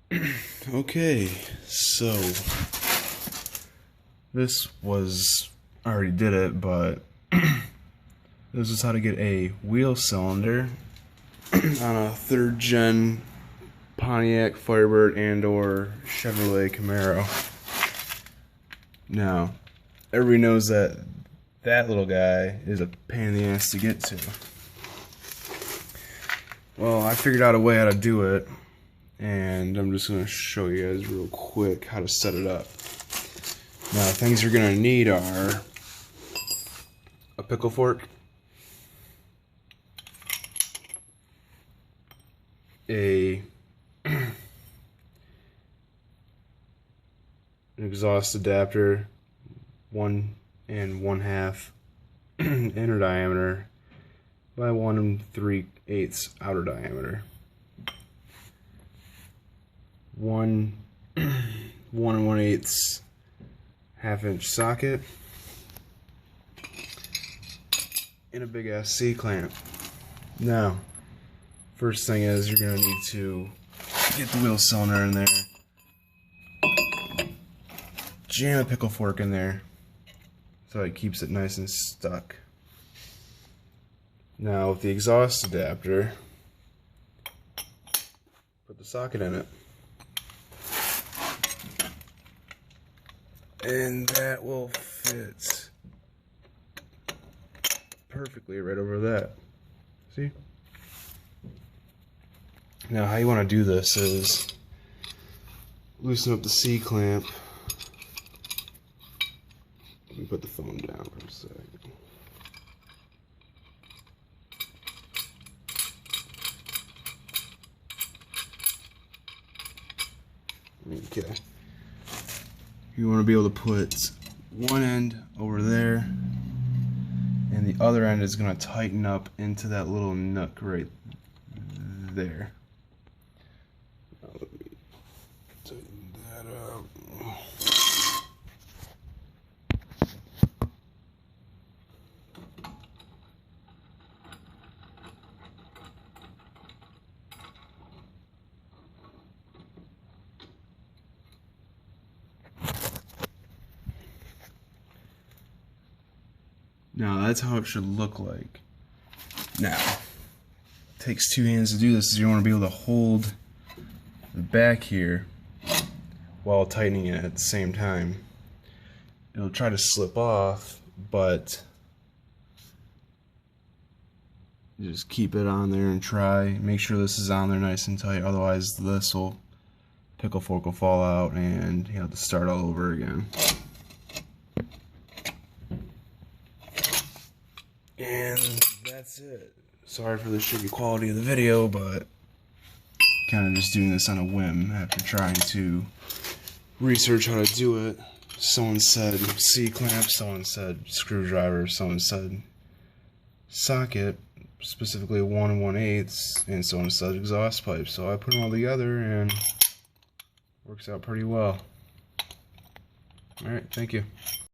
Okay, so this was, I already did it, but this is how to get a wheel cylinder on a 3rd gen Pontiac Firebird and or Chevrolet Camaro. Now, everybody knows that that little guy is a pain in the ass to get to. Well, I figured out a way how to do it, and I'm just going to show you guys real quick how to set it up. Now, things you're going to need are a pickle fork, an exhaust adapter, 1 1/2 inner diameter by 1 3/8 outer diameter, 1 1/8 1/2-inch socket, and a big ass C-clamp. Now, first thing is you're going to need to get the wheel cylinder in there, jam a pickle fork in there so it keeps it nice and stuck. Now with the exhaust adapter, put the socket in it, and that will fit perfectly right over that. See? Now how you want to do this is loosen up the C-clamp. Let me put the phone down for a second. Okay. You want to be able to put one end over there, and the other end is going to tighten up into that little nook right there. Now let me tighten that up. Now that's how it should look like. Now, it takes 2 hands to do this, so you want to be able to hold the back here while tightening it at the same time. It'll try to slip off, but just keep it on there and try. Make sure this is on there nice and tight, otherwise pickle fork will fall out and you have to start all over again. And that's it. Sorry for the shitty quality of the video, but kind of just doing this on a whim after trying to research how to do it. Someone said C-clamp, someone said screwdriver, someone said socket, specifically 1 1/8, and someone said exhaust pipe. So I put them all together and it works out pretty well. Alright, thank you.